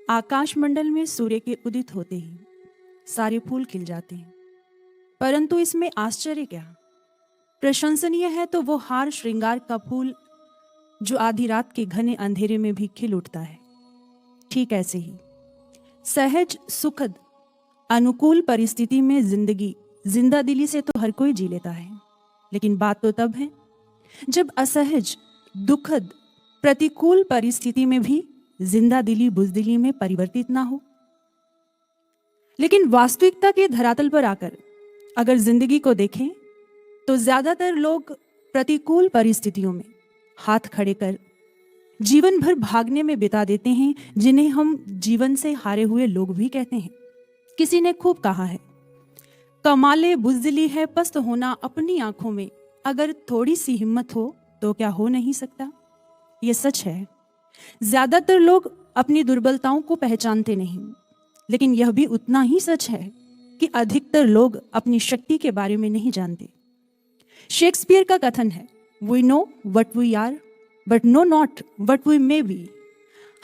आकाश मंडल में सूर्य के उदित होते ही सारे फूल खिल जाते हैं, परंतु इसमें आश्चर्य क्या? प्रशंसनीय है तो वो हार श्रृंगार का फूल जो आधी रात के घने अंधेरे में भी खिल उठता है। ठीक ऐसे ही सहज, सुखद, अनुकूल परिस्थिति में जिंदगी जिंदा दिली से तो हर कोई जी लेता है, लेकिन बात तो तब है जब असहज, दुखद, प्रतिकूल परिस्थिति में भी जिंदा दिली बुजदिली में परिवर्तित ना हो। लेकिन वास्तविकता के धरातल पर आकर अगर जिंदगी को देखें तो ज्यादातर लोग प्रतिकूल परिस्थितियों में हाथ खड़े कर जीवन भर भागने में बिता देते हैं, जिन्हें हम जीवन से हारे हुए लोग भी कहते हैं। किसी ने खूब कहा है, कमाले बुजदिली है पस्त होना अपनी आंखों में, अगर थोड़ी सी हिम्मत हो तो क्या हो नहीं सकता। ये सच है। ज्यादातर लोग अपनी दुर्बलताओं को पहचानते नहीं, लेकिन यह भी उतना ही सच है कि अधिकतर लोग अपनी शक्ति के बारे में नहीं जानते। शेक्सपियर का कथन है, we know what we are but know not what we may be.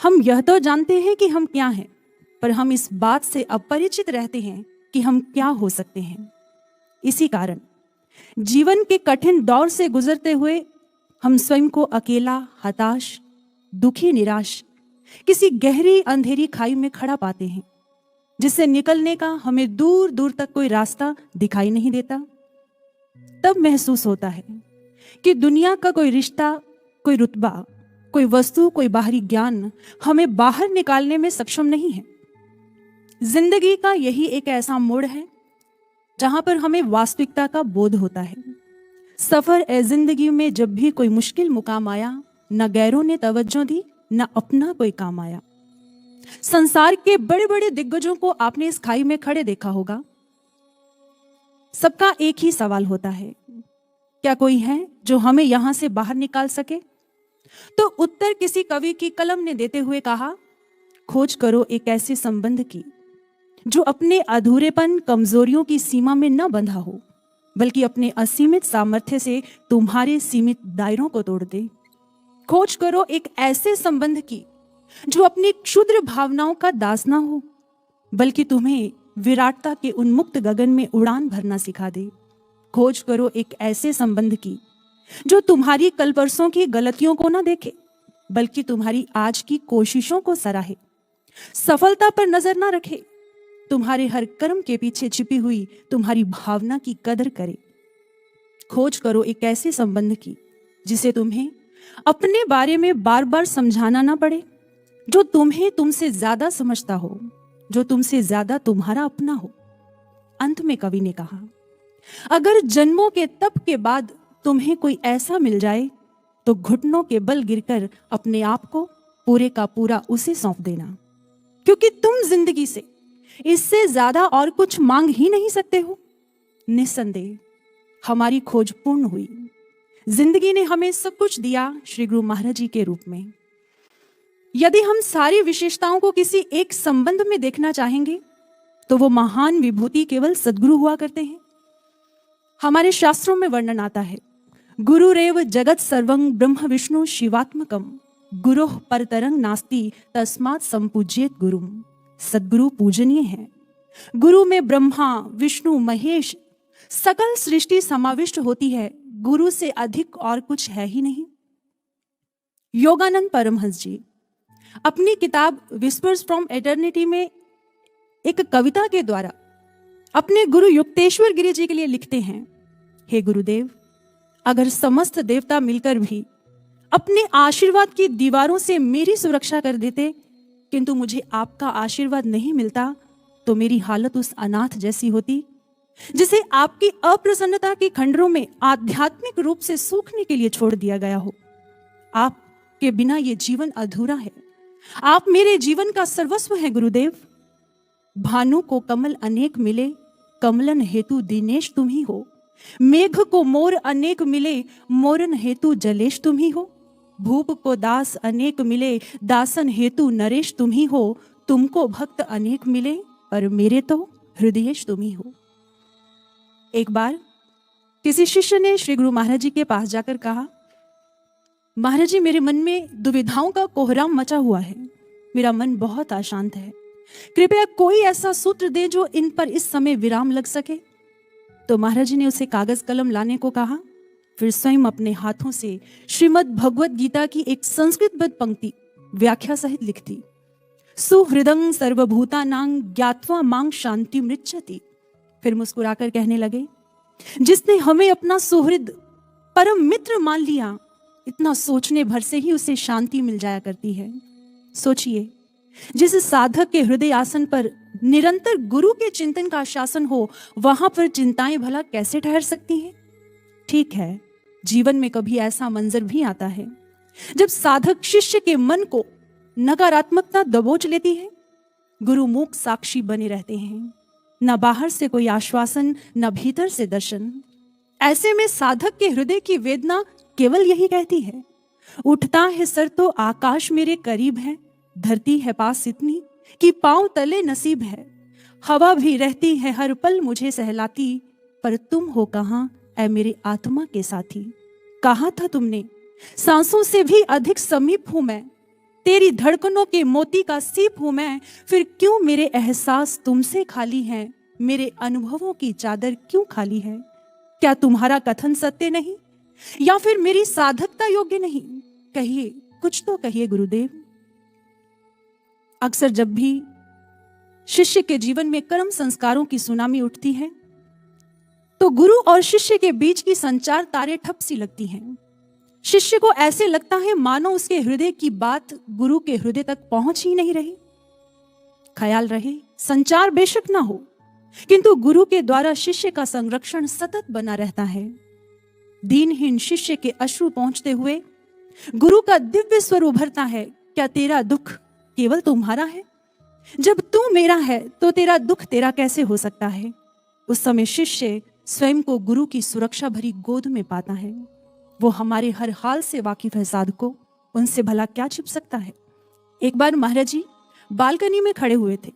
हम यह तो जानते हैं कि हम क्या हैं, पर हम इस बात से अपरिचित रहते हैं कि हम क्या हो सकते हैं। इसी कारण जीवन के कठिन दौर से गुजरते हुए हम स्वयं को अकेला, हताश, दुखी, निराश किसी गहरी अंधेरी खाई में खड़ा पाते हैं, जिससे निकलने का हमें दूर दूर तक कोई रास्ता दिखाई नहीं देता। तब महसूस होता है कि दुनिया का कोई रिश्ता, कोई रुतबा, कोई वस्तु, कोई बाहरी ज्ञान हमें बाहर निकालने में सक्षम नहीं है। जिंदगी का यही एक ऐसा मोड़ है जहां पर हमें वास्तविकता का बोध होता है। सफर ए जिंदगी में जब भी कोई मुश्किल मुकाम आया, न गैरों ने तवज्जो दी, न अपना कोई काम आया। संसार के बड़े बड़े दिग्गजों को आपने इस खाई में खड़े देखा होगा। सबका एक ही सवाल होता है, क्या कोई है जो हमें यहां से बाहर निकाल सके? तो उत्तर किसी कवि की कलम ने देते हुए कहा, खोज करो एक ऐसे संबंध की जो अपने अधूरेपन, कमजोरियों की सीमा में न बंधा हो, बल्कि अपने असीमित सामर्थ्य से तुम्हारे सीमित दायरों को तोड़ दे। खोज करो एक ऐसे संबंध की जो अपनी क्षुद्र भावनाओं का दास ना हो, बल्कि तुम्हें विराटता के उन्मुक्त गगन में उड़ान भरना सिखा दे। खोज करो एक ऐसे संबंध की जो तुम्हारी कल परसों की गलतियों को ना देखे, बल्कि तुम्हारी आज की कोशिशों को सराहे। सफलता पर नजर ना रखे, तुम्हारे हर कर्म के पीछे छिपी हुई तुम्हारी भावना की कदर करे। खोज करो एक ऐसे संबंध की जिसे तुम्हें अपने बारे में बार बार समझाना ना पड़े, जो तुम्हें तुमसे ज्यादा समझता हो, जो तुमसे ज्यादा तुम्हारा अपना हो। अंत में कवि ने कहा, अगर जन्मों के तप के बाद तुम्हें कोई ऐसा मिल जाए तो घुटनों के बल गिरकर अपने आप को पूरे का पूरा उसे सौंप देना, क्योंकि तुम जिंदगी से इससे ज्यादा और कुछ मांग ही नहीं सकते हो। निस्संदेह हमारी खोज पूर्ण हुई। जिंदगी ने हमें सब कुछ दिया श्री गुरु महाराज जी के रूप में। यदि हम सारी विशेषताओं को किसी एक संबंध में देखना चाहेंगे तो वो महान विभूति केवल सद्गुरु हुआ करते हैं। हमारे शास्त्रों में वर्णन आता है, गुरुरेव जगत सर्वं ब्रह्म विष्णु शिवात्मकम गुरोः परतरं नास्ति तस्मात् संपूज्येत गुरुम। सद्गुरु पूजनीय है। गुरु में ब्रह्मा, विष्णु, महेश, सकल सृष्टि समाविष्ट होती है। गुरु से अधिक और कुछ है ही नहीं। योगानंद परमहंस जी अपनी किताब विस्पर्स फ्रॉम एटर्निटी में एक कविता के द्वारा अपने गुरु युक्तेश्वर गिरि जी के लिए लिखते हैं, हे गुरुदेव, अगर समस्त देवता मिलकर भी अपने आशीर्वाद की दीवारों से मेरी सुरक्षा कर देते, किंतु मुझे आपका आशीर्वाद नहीं मिलता, तो मेरी हालत उस अनाथ जैसी होती जिसे आपकी अप्रसन्नता के खंडरों में आध्यात्मिक रूप से सूखने के लिए छोड़ दिया गया हो। आपके बिना ये जीवन अधूरा है। आप मेरे जीवन का सर्वस्व है गुरुदेव। भानु को कमल अनेक मिले, कमलन हेतु दिनेश तुम ही हो। मेघ को मोर अनेक मिले, मोरन हेतु जलेश तुम ही हो। भूप को दास अनेक मिले, दासन हेतु नरेश तुम ही हो। तुमको भक्त अनेक मिले, पर मेरे तो हृदयेश तुम ही हो। एक बार किसी शिष्य ने श्री गुरु महाराज जी के पास जाकर कहा, महाराज जी, मेरे मन में दुविधाओं का कोहराम मचा हुआ है। मेरा मन बहुत अशांत है। कृपया कोई ऐसा सूत्र दे जो इन पर इस समय विराम लग सके। तो महाराज जी ने उसे कागज कलम लाने को कहा। फिर स्वयं अपने हाथों से श्रीमद् भगवत गीता की एक संस्कृतबद्ध पंक्ति व्याख्या सहित लिख दी। सुहृदं सर्वभूतानां ज्ञात्वा मां शांति मृच्छति। फिर मुस्कुराकर कहने लगे, जिसने हमें अपना सुहृद परम मित्र मान लिया, इतना सोचने भर से ही उसे शांति मिल जाया करती है। सोचिए, जिस साधक के हृदय आसन पर निरंतर गुरु के चिंतन का शासन हो, वहां पर चिंताएं भला कैसे ठहर सकती हैं? ठीक है, जीवन में कभी ऐसा मंजर भी आता है जब साधक शिष्य के मन को नकारात्मकता दबोच लेती है। गुरु मूक साक्षी बने रहते हैं, न बाहर से कोई आश्वासन, न भीतर से दर्शन। ऐसे में साधक के हृदय की वेदना केवल यही कहती है, उठता है सर तो आकाश मेरे करीब है, धरती है पास इतनी कि पांव तले नसीब है। हवा भी रहती है हर पल मुझे सहलाती, पर तुम हो कहाँ ऐ मेरे आत्मा के साथी। कहा था तुमने, सांसों से भी अधिक समीप हूं मैं, तेरी धड़कनों के मोती का सीप हूं मैं। फिर क्यों मेरे एहसास तुमसे खाली हैं, मेरे अनुभवों की चादर क्यों खाली है? क्या तुम्हारा कथन सत्य नहीं, या फिर मेरी साधकता योग्य नहीं? कहिए, कुछ तो कहिए गुरुदेव। अक्सर जब भी शिष्य के जीवन में कर्म संस्कारों की सुनामी उठती है, तो गुरु और शिष्य के बीच की संचार तारे ठप सी लगती हैं। शिष्य को ऐसे लगता है मानो उसके हृदय की बात गुरु के हृदय तक पहुंच ही नहीं रही। ख्याल रहे, संचार बेशक ना हो, किंतु गुरु के द्वारा शिष्य का संरक्षण सतत बना रहता है। दीनहीन शिष्य के अश्रु पहुंचते हुए गुरु का दिव्य स्वर उभरता है, क्या तेरा दुख केवल तुम्हारा है? जब तू मेरा है तो तेरा दुख तेरा कैसे हो सकता है? उस समय शिष्य स्वयं को गुरु की सुरक्षा भरी गोद में पाता है। वो हमारे हर हाल से वाकिफ है साधको, उनसे भला क्या छिप सकता है? एक बार महाराज जी बालकनी में खड़े हुए थे।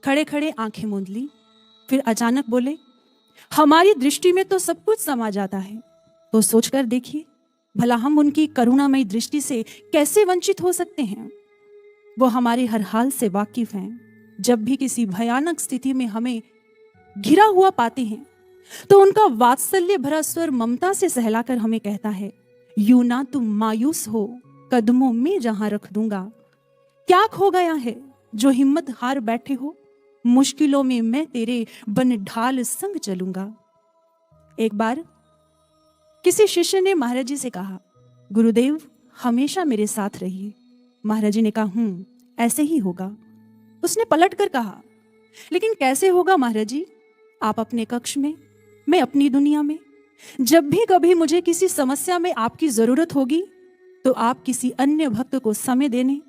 खड़े खड़े आंखें मूंद ली, फिर अचानक बोले, हमारी दृष्टि में तो सब कुछ समा जाता है, तो सोचकर देखिए भला हम उनकी करुणामयी दृष्टि से कैसे वंचित हो सकते हैं। वो हमारे हर हाल से वाकिफ हैं। जब भी किसी भयानक स्थिति में हमें घिरा हुआ पाते हैं, तो उनका वात्सल्य भरा स्वर ममता से सहलाकर हमें कहता है, यूं ना तुम मायूस हो, कदमों में जहां रख दूंगा। क्या खो गया है जो हिम्मत हार बैठे हो, मुश्किलों में मैं तेरे बन ढाल संग चलूंगा। एक बार किसी शिष्य ने महाराज जी से कहा, गुरुदेव हमेशा मेरे साथ रहिए। महाराज जी ने कहा, ऐसे ही होगा। उसने पलट कर कहा, लेकिन कैसे होगा महाराज जी? आप अपने कक्ष में, मैं अपनी दुनिया में। जब भी कभी मुझे किसी समस्या में आपकी जरूरत होगी, तो आप किसी अन्य भक्त को समय देने,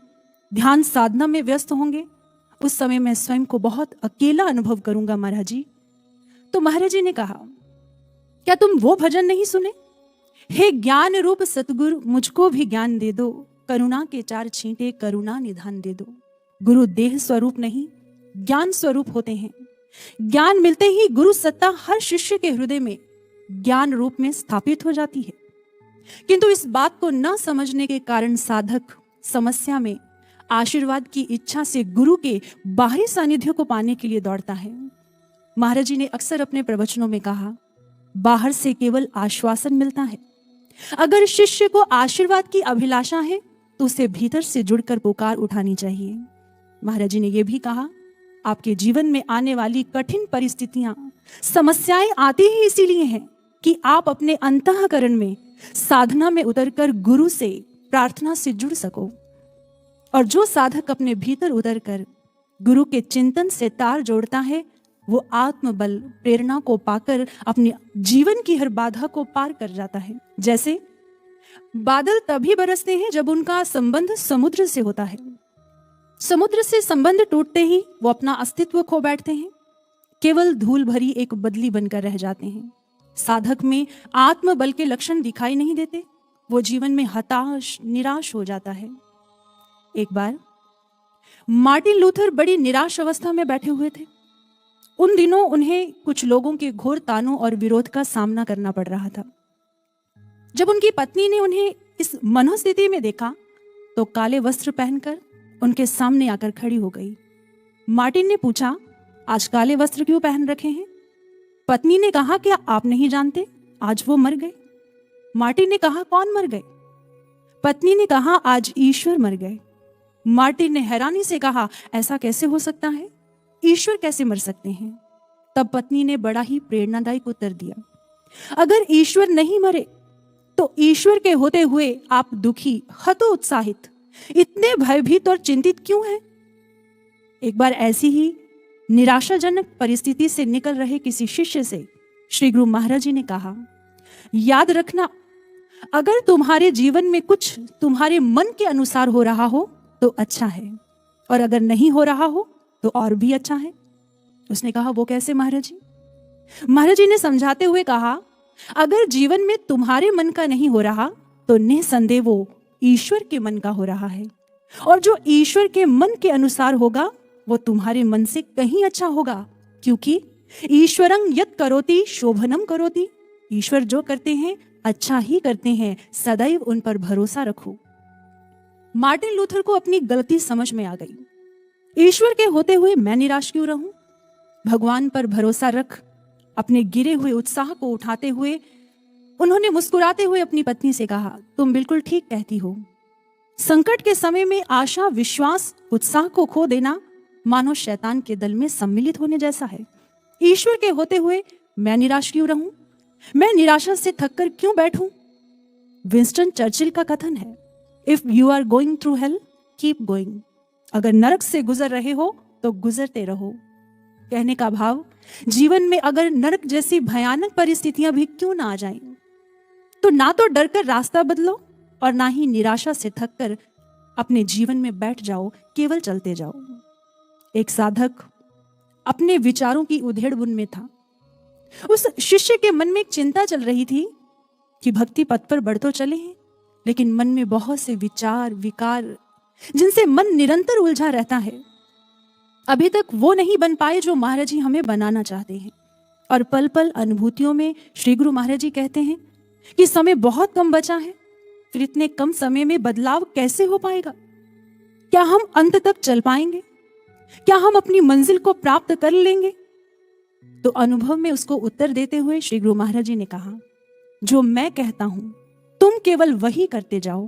ध्यान साधना में व्यस्त होंगे। उस समय मैं स्वयं को बहुत अकेला अनुभव करूंगा महाराज जी। तो महाराज जी ने कहा, क्या तुम वो भजन नहीं सुने? हे ज्ञान रूप सतगुरु मुझको भी ज्ञान दे दो, करुणा के 4 छींटे करुणा निधान दे दो। गुरु देह स्वरूप नहीं, ज्ञान स्वरूप होते हैं। ज्ञान मिलते ही गुरु सत्ता हर शिष्य के हृदय में ज्ञान रूप में स्थापित हो जाती है। किंतु इस बात को न समझने के कारण साधक समस्या में आशीर्वाद की इच्छा से गुरु के बाहरी सानिध्य को पाने के लिए दौड़ता है। महाराज जी ने अक्सर अपने प्रवचनों में कहा, बाहर से केवल आश्वासन मिलता है। अगर शिष्य को आशीर्वाद की अभिलाषा है, तो उसे भीतर से जुड़कर पुकार उठानी चाहिए। महाराज जी ने यह भी कहा, आपके जीवन में आने वाली कठिन परिस्थितियां, समस्याएं आती ही इसीलिए हैं कि आप अपने अंतःकरण में साधना में उतरकर गुरु से, प्रार्थना से जुड़ सको। और जो साधक अपने भीतर उतरकर गुरु के चिंतन से तार जोड़ता है, वो आत्मबल प्रेरणा को पाकर अपने जीवन की हर बाधा को पार कर जाता है। जैसे बादल तभी बरसते हैं जब उनका संबंध समुद्र से होता है। समुद्र से संबंध टूटते ही वो अपना अस्तित्व खो बैठते हैं, केवल धूल भरी एक बदली बनकर रह जाते हैं। साधक में आत्मबल के लक्षण दिखाई नहीं देते, वो जीवन में हताश, निराश हो जाता है। एक बार मार्टिन लूथर बड़ी निराश अवस्था में बैठे हुए थे। उन दिनों उन्हें कुछ लोगों के घोर तानों और विरोध का सामना करना पड़ रहा था। जब उनकी पत्नी ने उन्हें इस मनोस्थिति में देखा, तो काले वस्त्र पहनकर उनके सामने आकर खड़ी हो गई। मार्टिन ने पूछा, आज काले वस्त्र क्यों पहन रखे हैं? पत्नी ने कहा, क्या आप नहीं जानते, आज वो मर गए। मार्टिन ने कहा, कौन मर गए? पत्नी ने कहा, आज ईश्वर मर गए। मार्टिन ने हैरानी से कहा, ऐसा कैसे हो सकता है? ईश्वर कैसे मर सकते हैं? तब पत्नी ने बड़ा ही प्रेरणादायक उत्तर दिया, अगर ईश्वर नहीं मरे तो ईश्वर के होते हुए आप दुखी, हतोत्साहित, इतने भयभीत और चिंतित क्यों हैं? एक बार ऐसी ही निराशाजनक परिस्थिति से निकल रहे किसी शिष्य से श्री गुरु महाराज जी ने कहा, याद रखना, अगर तुम्हारे जीवन में कुछ तुम्हारे मन के अनुसार हो रहा हो तो अच्छा है, और अगर नहीं हो रहा हो तो और भी अच्छा है। उसने कहा, वो कैसे महाराज जी? महाराज जी ने समझाते हुए कहा, अगर जीवन में तुम्हारे मन का नहीं हो रहा तो निसंदेह वो ईश्वर के मन का हो रहा है, और जो ईश्वर के मन के अनुसार होगा वो तुम्हारे मन से कहीं अच्छा होगा, क्योंकि ईश्वरं यत् करोति शोभनम करोति। ईश्वर जो करते हैं अच्छा ही करते हैं, सदैव उन पर भरोसा रखो। मार्टिन लूथर को अपनी गलती समझ में आ गई। ईश्वर के होते हुए मैं निराश क्यों रहूं? भगवान पर भरोसा रख। अपने गिरे हुए उत्साह को उठाते हुए उन्होंने मुस्कुराते हुए अपनी पत्नी से कहा, तुम बिल्कुल ठीक कहती हो। संकट के समय में आशा, विश्वास, उत्साह को खो देना मानो शैतान के दल में सम्मिलित होने जैसा है। ईश्वर के होते हुए मैं निराश क्यों रहूं? मैं निराशा से थककर क्यों बैठूं? विंस्टन चर्चिल का कथन है, if you are going through hell keep going. अगर नरक से गुजर रहे हो तो गुजरते रहो। कहने का भाव, जीवन में अगर नरक जैसी भयानक परिस्थितियां भी क्यों ना आ जाएं, तो ना तो डरकर रास्ता बदलो और ना ही निराशा से थककर अपने जीवन में बैठ जाओ, केवल चलते जाओ। एक साधक अपने विचारों की उधेड़-बुन में था। उस शिष्य के मन में एक चिंता चल रही थी कि भक्ति पथ पर बढ़ तो चले हैं, लेकिन मन में बहुत से विचार, विकार, जिनसे मन निरंतर उलझा रहता है, अभी तक वो नहीं बन पाए जो महाराज जी हमें बनाना चाहते हैं। और पल पल अनुभूतियों में श्री गुरु महाराज जी कहते हैं कि समय बहुत कम बचा है, फिर इतने कम समय में बदलाव कैसे हो पाएगा? क्या हम अंत तक चल पाएंगे? क्या हम अपनी मंजिल को प्राप्त कर लेंगे? तो अनुभव में उसको उत्तर देते हुए श्री गुरु महाराज जी ने कहा, जो मैं कहता हूं तुम केवल वही करते जाओ।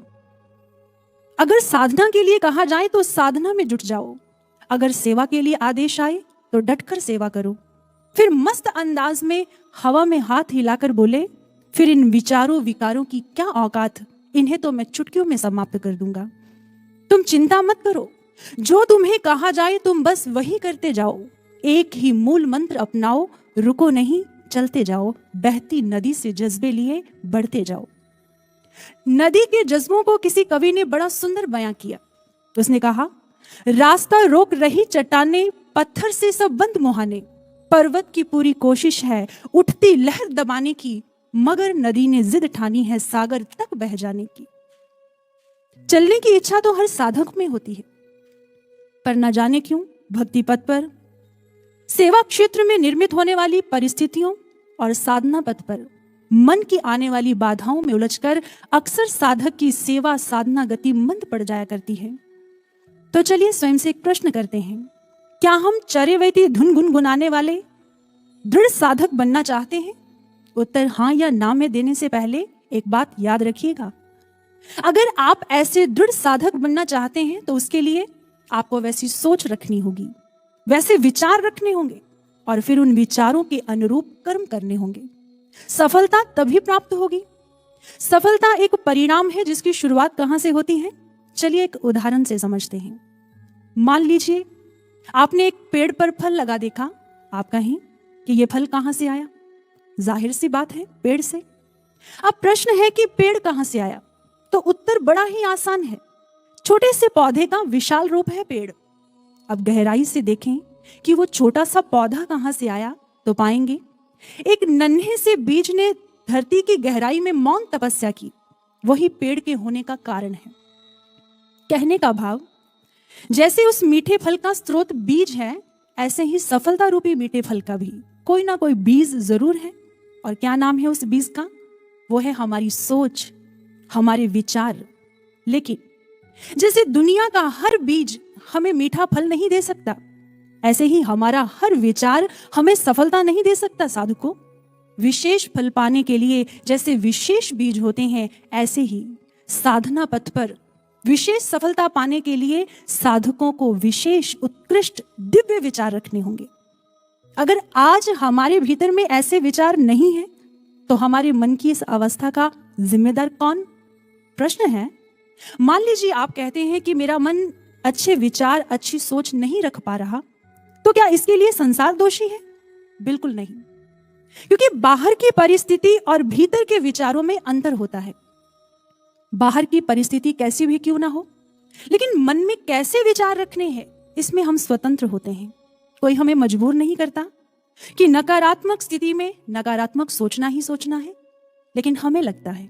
अगर साधना के लिए कहा जाए तो साधना में जुट जाओ। अगर सेवा के लिए आदेश आए तो डटकर सेवा करो। फिर मस्त अंदाज में हवा में हाथ हिलाकर बोले, फिर इन विचारों विकारों की क्या औकात, इन्हें तो मैं चुटकियों में समाप्त कर दूंगा। तुम चिंता मत करो, जो तुम्हें कहा जाए तुम बस वही करते जाओ। एक ही मूल मंत्र अपनाओ, रुको नहीं, चलते जाओ। बहती नदी से जज्बे लिए बढ़ते जाओ। नदी के जज्बों को किसी कवि ने बड़ा सुंदर बयां किया। उसने कहा, रास्ता रोक रही चट्टाने, पत्थर से सब बंद मुहाने। पर्वत की पूरी कोशिश है उठती लहर दबाने की, मगर नदी ने जिद ठानी है सागर तक बह जाने की। चलने की इच्छा तो हर साधक में होती है, पर न जाने क्यों भक्ति पथ पर, सेवा क्षेत्र में निर्मित होने वाली परिस्थितियों और साधना पथ पर मन की आने वाली बाधाओं में उलझकर अक्सर साधक की सेवा साधना गति मंद पड़ जाया करती है। तो चलिए स्वयं से एक प्रश्न करते हैं, क्या हम चरेवैती धुन गुनगुनाने वाले दृढ़ साधक बनना चाहते हैं? उत्तर हाँ या ना में देने से पहले एक बात याद रखिएगा, अगर आप ऐसे दृढ़ साधक बनना चाहते हैं तो उसके लिए आपको वैसी सोच रखनी होगी, वैसे विचार रखने होंगे, और फिर उन विचारों के अनुरूप कर्म करने होंगे। सफलता तभी प्राप्त होगी। सफलता एक परिणाम है जिसकी शुरुआत कहां से होती है? चलिए एक उदाहरण से समझते हैं। मान लीजिए आपने एक पेड़ पर फल लगा देखा। आप कहें कि यह फल कहां से आया? जाहिर सी बात है, पेड़ से। अब प्रश्न है कि पेड़ कहां से आया? तो उत्तर बड़ा ही आसान है, छोटे से पौधे का विशाल रूप है पेड़। अब गहराई से देखें कि वो छोटा सा पौधा कहां से आया, तो पाएंगे एक नन्हे से बीज ने धरती की गहराई में मौन तपस्या की, वही पेड़ के होने का कारण है। कहने का भाव, जैसे उस मीठे फल का स्रोत बीज है, ऐसे ही सफलता रूपी मीठे फल का भी कोई ना कोई बीज जरूर है। और क्या नाम है उस बीज का? वो है हमारी सोच, हमारे विचार। लेकिन जैसे दुनिया का हर बीज हमें मीठा फल नहीं दे सकता, ऐसे ही हमारा हर विचार हमें सफलता नहीं दे सकता साधकों। विशेष फल पाने के लिए जैसे विशेष बीज होते हैं, ऐसे ही साधना पथ पर विशेष सफलता पाने के लिए साधकों को विशेष उत्कृष्ट दिव्य विचार रखने होंगे। अगर आज हमारे भीतर में ऐसे विचार नहीं है तो हमारे मन की इस अवस्था का जिम्मेदार कौन? प्रश्न है। मान लीजिए आप कहते हैं कि मेरा मन अच्छे विचार, अच्छी सोच नहीं रख पा रहा, तो क्या इसके लिए संसार दोषी है? बिल्कुल नहीं, क्योंकि बाहर की परिस्थिति और भीतर के विचारों में अंतर होता है। बाहर की परिस्थिति कैसी भी क्यों ना हो, लेकिन मन में कैसे विचार रखने हैं इसमें हम स्वतंत्र होते हैं। कोई हमें मजबूर नहीं करता कि नकारात्मक स्थिति में नकारात्मक सोचना ही सोचना है, लेकिन हमें लगता है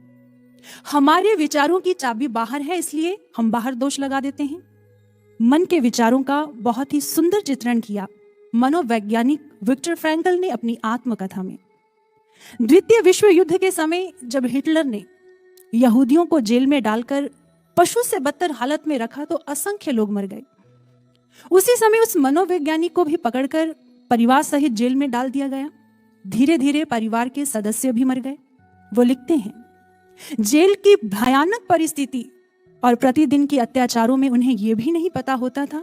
हमारे विचारों की चाबी बाहर है, इसलिए हम बाहर दोष लगा देते हैं। मन के विचारों का बहुत ही सुंदर चित्रण किया मनोवैज्ञानिक विक्टर फ्रैंकल ने अपनी आत्मकथा में। द्वितीय विश्व युद्ध के समय जब हिटलर ने यहूदियों को जेल में डालकर पशु से बदतर हालत में रखा तो असंख्य लोग मर गए। उसी समय उस मनोवैज्ञानिक को भी पकड़कर परिवार सहित जेल में डाल दिया गया। धीरे धीरे परिवार के सदस्य भी मर गए। वो लिखते हैं, जेल की भयानक परिस्थिति और प्रतिदिन के अत्याचारों में उन्हें यह भी नहीं पता होता था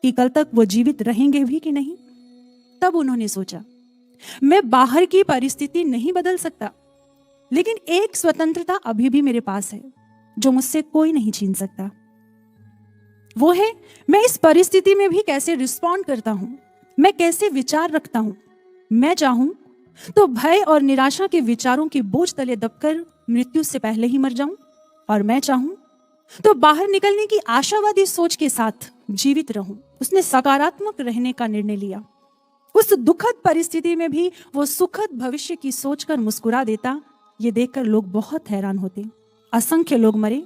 कि कल तक वो जीवित रहेंगे भी कि नहीं। तब उन्होंने सोचा, मैं बाहर की परिस्थिति नहीं बदल सकता, लेकिन एक स्वतंत्रता अभी भी मेरे पास है जो मुझसे कोई नहीं छीन सकता। वो है, मैं इस परिस्थिति में भी कैसे रिस्पॉन्ड करता हूं, मैं कैसे विचार रखता हूं। मैं चाहूं तो भय और निराशा के विचारों के बोझ तले दबकर मृत्यु से पहले ही मर जाऊं, और मैं चाहूं तो बाहर निकलने की आशावादी सोच के साथ जीवित रहूं। उसने सकारात्मक रहने का निर्णय लिया। उस दुखद परिस्थिति में भी वो सुखद भविष्य की सोचकर मुस्कुरा देता। ये देखकर लोग बहुत हैरान होते। असंख्य लोग मरे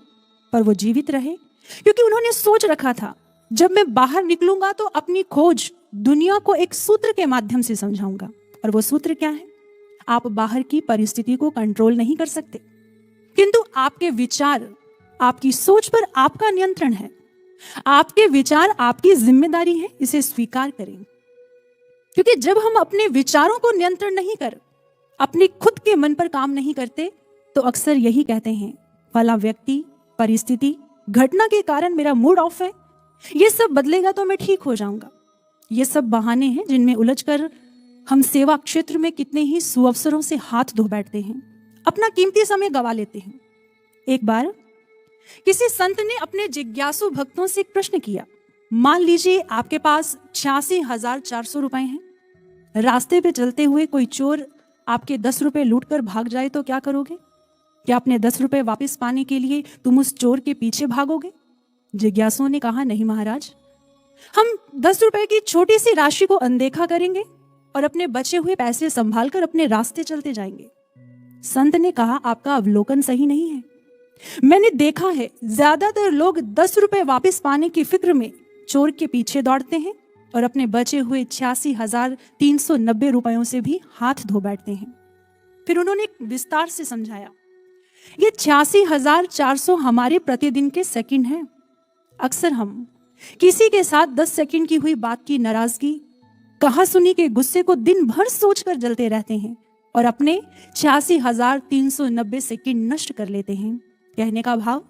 पर वो जीवित रहे, क्योंकि उन्होंने सोच रखा था, जब मैं बाहर निकलूंगा तो अपनी खोज दुनिया को एक सूत्र के माध्यम से समझाऊंगा। और वो सूत्र क्या है? आप बाहर की परिस्थिति को कंट्रोल नहीं कर सकते, किंतु आपके विचार, आपकी सोच पर आपका नियंत्रण है। आपके विचार आपकी जिम्मेदारी है, इसे स्वीकार करें। क्योंकि जब हम अपने विचारों को नियंत्रण नहीं कर, अपने खुद के मन पर काम नहीं करते, तो अक्सर यही कहते हैं, फला व्यक्ति, परिस्थिति, घटना के कारण मेरा मूड ऑफ है, ये सब बदलेगा तो मैं ठीक हो जाऊंगा। ये सब बहाने हैं जिनमें उलझकर हम सेवा क्षेत्र में कितने ही सुअवसरों से हाथ धो बैठते हैं, अपना कीमती समय गवा लेते हैं। एक बार किसी संत ने अपने जिज्ञासु भक्तों से एक प्रश्न किया। मान लीजिए आपके पास 86,400 रुपए हैं। रास्ते पे चलते हुए कोई चोर आपके 10 रुपए लूट कर भाग जाए तो क्या करोगे? क्या अपने 10 रुपए वापस पाने के लिए तुम उस चोर के पीछे भागोगे? जिज्ञासुओं ने कहा, नहीं महाराज, हम 10 रुपए की छोटी सी राशि को अनदेखा करेंगे और अपने बचे हुए पैसे संभाल कर अपने रास्ते चलते जाएंगे। संत ने कहा, आपका अवलोकन सही नहीं है। मैंने देखा है ज्यादातर लोग 10 रुपए वापस पाने की फिक्र में चोर के पीछे दौड़ते हैं और अपने बचे हुए 86,390 रुपयों से भी हाथ धो बैठते हैं। फिर उन्होंने विस्तार से समझाया, ये 86,400 हमारे प्रतिदिन के सेकंड हैं। अक्सर हम किसी के साथ 10 सेकंड की हुई बात की नाराजगी, कहा सुनी के गुस्से को दिन भर सोचकर जलते रहते हैं और अपने 86,390 सेकंड नष्ट कर लेते हैं। कहने का भाव,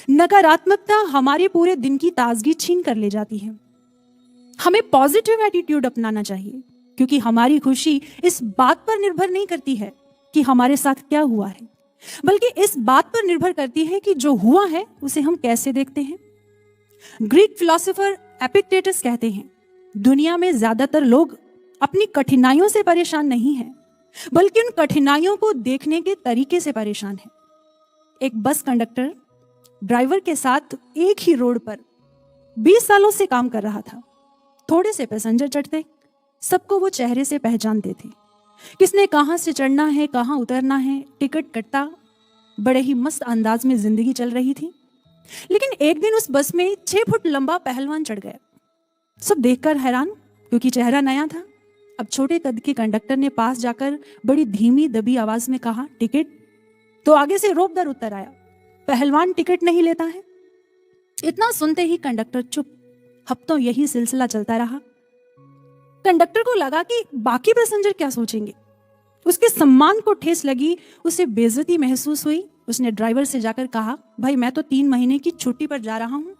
नकारात्मकता हमारे पूरे दिन की ताजगी छीन कर ले जाती है। हमें पॉजिटिव एटीट्यूड अपनाना चाहिए, क्योंकि हमारी खुशी इस बात पर निर्भर नहीं करती है कि हमारे साथ क्या हुआ है, बल्कि इस बात पर निर्भर करती है कि जो हुआ है उसे हम कैसे देखते हैं। ग्रीक फिलोसोफर एपिक्टेटस कहते हैं, दुनिया में ज्यादातर लोग अपनी कठिनाइयों से परेशान नहीं हैं, बल्कि उन कठिनाइयों को देखने के तरीके से परेशान है। एक बस कंडक्टर ड्राइवर के साथ एक ही रोड पर 20 सालों से काम कर रहा था। थोड़े से पैसेंजर चढ़ते, सबको वो चेहरे से पहचानते थे। किसने कहाँ से चढ़ना है, कहाँ उतरना है, टिकट कटता, बड़े ही मस्त अंदाज में जिंदगी चल रही थी। लेकिन एक दिन उस बस में 6 फुट लंबा पहलवान चढ़ गया। सब देखकर हैरान, क्योंकि चेहरा नया था। अब छोटे कद के कंडक्टर ने पास जाकर बड़ी धीमी दबी आवाज में कहा, टिकट। तो आगे से रोब दर उत्तर आया, पहलवान टिकट नहीं लेता है। इतना सुनते ही कंडक्टर चुप। हफ्तों यही सिलसिला चलता रहा। कंडक्टर को लगा कि बाकी पैसेंजर क्या सोचेंगे। उसके सम्मान को ठेस लगी, उसे बेइज्जती महसूस हुई। उसने ड्राइवर से जाकर कहा, भाई मैं तो 3 महीने की छुट्टी पर जा रहा हूँ,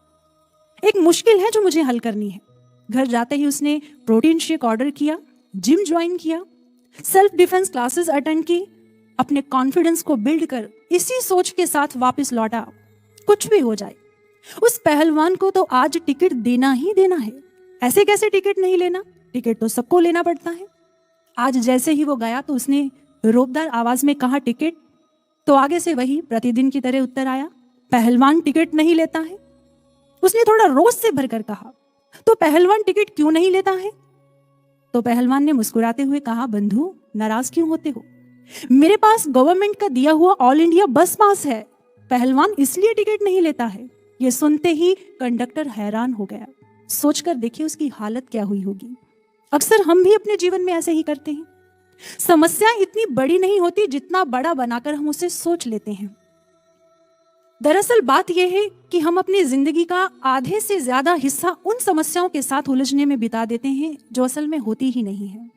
एक मुश्किल है जो मुझे हल करनी है। घर जाते ही उसने प्रोटीन शेक ऑर्डर किया, जिम ज्वाइन किया, सेल्फ डिफेंस क्लासेस अटेंड की, अपने कॉन्फिडेंस को बिल्ड कर इसी सोच के साथ वापस लौटा, कुछ भी हो जाए उस पहलवान को तो आज टिकट देना ही देना है। ऐसे कैसे टिकट नहीं लेना, टिकट तो सबको लेना पड़ता है। आज जैसे ही वो गया तो उसने रोबदार आवाज में कहा, टिकट। तो आगे से वही प्रतिदिन की तरह उत्तर आया, पहलवान टिकट नहीं लेता है। उसने थोड़ा रोष से भरकर कहा, तो पहलवान टिकट क्यों नहीं लेता है? तो पहलवान ने मुस्कुराते हुए कहा, बंधु नाराज क्यों होते हो, मेरे पास गवर्नमेंट का दिया हुआ ऑल इंडिया बस पास है, पहलवान इसलिए टिकट नहीं लेता है। ये सुनते ही कंडक्टर हैरान हो गया। सोचकर देखिए उसकी हालत क्या हुई होगी। अक्सर हम भी अपने जीवन में ऐसे ही करते हैं। समस्या इतनी बड़ी नहीं होती जितना बड़ा बनाकर हम उसे सोच लेते हैं। दरअसल बात यह है कि हम अपनी जिंदगी का आधे से ज्यादा हिस्सा उन समस्याओं के साथ उलझने में बिता देते हैं जो असल में होती ही नहीं है।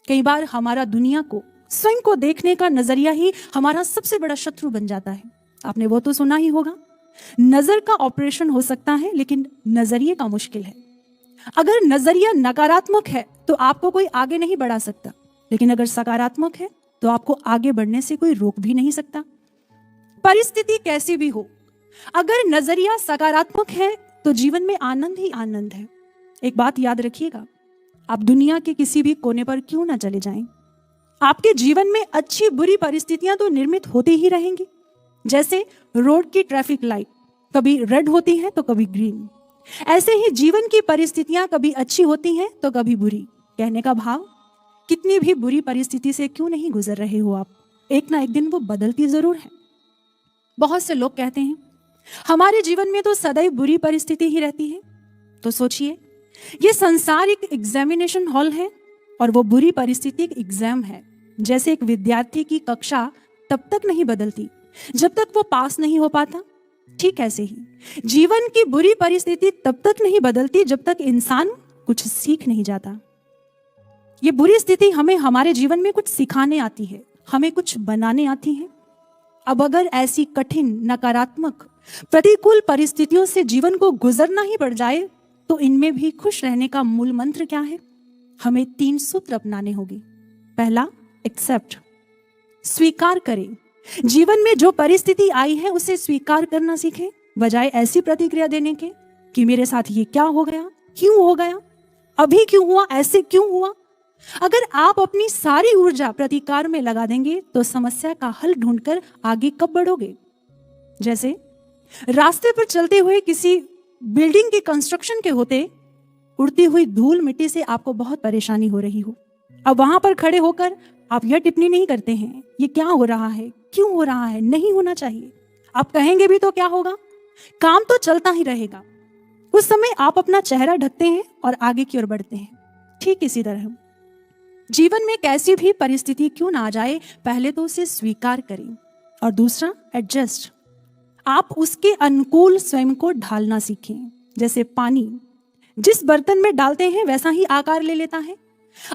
कई बार हमारा दुनिया को, स्वयं को देखने का नजरिया ही हमारा सबसे बड़ा शत्रु बन जाता है। आपने वो तो सुना ही होगा, नजर का ऑपरेशन हो सकता है लेकिन नजरिए का मुश्किल है। अगर नजरिया नकारात्मक है तो आपको कोई आगे नहीं बढ़ा सकता, लेकिन अगर सकारात्मक है तो आपको आगे बढ़ने से कोई रोक भी नहीं सकता। परिस्थिति कैसी भी हो, अगर नजरिया सकारात्मक है तो जीवन में आनंद ही आनंद है। एक बात याद रखिएगा, आप दुनिया के किसी भी कोने पर क्यों ना चले जाएं, आपके जीवन में अच्छी बुरी परिस्थितियां तो निर्मित होती ही रहेंगी। जैसे रोड की ट्रैफिक लाइट कभी रेड होती है तो कभी ग्रीन, ऐसे ही जीवन की परिस्थितियां कभी अच्छी होती हैं तो कभी बुरी। कहने का भाव, कितनी भी बुरी परिस्थिति से क्यों नहीं गुजर रहे हो आप, एक ना एक दिन वो बदलती जरूर है। बहुत से लोग कहते हैं हमारे जीवन में तो सदैव बुरी परिस्थिति ही रहती है। तो सोचिए, ये संसार एक एग्जामिनेशन हॉल है और वो बुरी परिस्थिति एक एग्जाम है। जैसे एक विद्यार्थी की कक्षा तब तक नहीं बदलती जब तक वो पास नहीं हो पाता, ठीक ऐसे ही जीवन की बुरी परिस्थिति तब तक नहीं बदलती जब तक इंसान कुछ सीख नहीं जाता। ये बुरी स्थिति हमें हमारे जीवन में कुछ सिखाने आती है, हमें कुछ बनाने आती है। अब अगर ऐसी कठिन, नकारात्मक, प्रतिकूल परिस्थितियों से जीवन को गुजरना ही पड़ जाए तो इनमें भी खुश रहने का मूल मंत्र क्या है? हमें 3 सूत्र अपनाने होंगे। पहला, एक्सेप्ट, स्वीकार करें। जीवन में जो परिस्थिति आई है उसे स्वीकार करना सीखें, बजाय ऐसी प्रतिक्रिया देने के कि मेरे साथ ये क्या हो गया, क्यों हो गया, अभी क्यों हुआ, ऐसे क्यों हुआ। अगर आप अपनी सारी ऊर्जा प्रतिकार में लगा देंगे तो समस्या का हल ढूंढकर आगे कब बढ़ोगे। जैसे रास्ते पर चलते हुए किसी बिल्डिंग के कंस्ट्रक्शन के होते उड़ती हुई धूल मिट्टी से आपको बहुत परेशानी हो रही हो। अब वहां पर खड़े होकर आप यह टिप्पणी नहीं करते हैं, ये क्या हो रहा है, क्यों हो रहा है, नहीं होना चाहिए। आप कहेंगे भी तो क्या होगा, काम तो चलता ही रहेगा। उस समय आप अपना चेहरा ढकते हैं और आगे की ओर बढ़ते हैं। ठीक इसी तरह जीवन में कैसी भी परिस्थिति क्यों ना आ जाए, पहले तो उसे स्वीकार करें और दूसरा, एडजस्ट। आप उसके अनुकूल स्वयं को ढालना सीखें। जैसे पानी जिस बर्तन में डालते हैं वैसा ही आकार ले लेता है।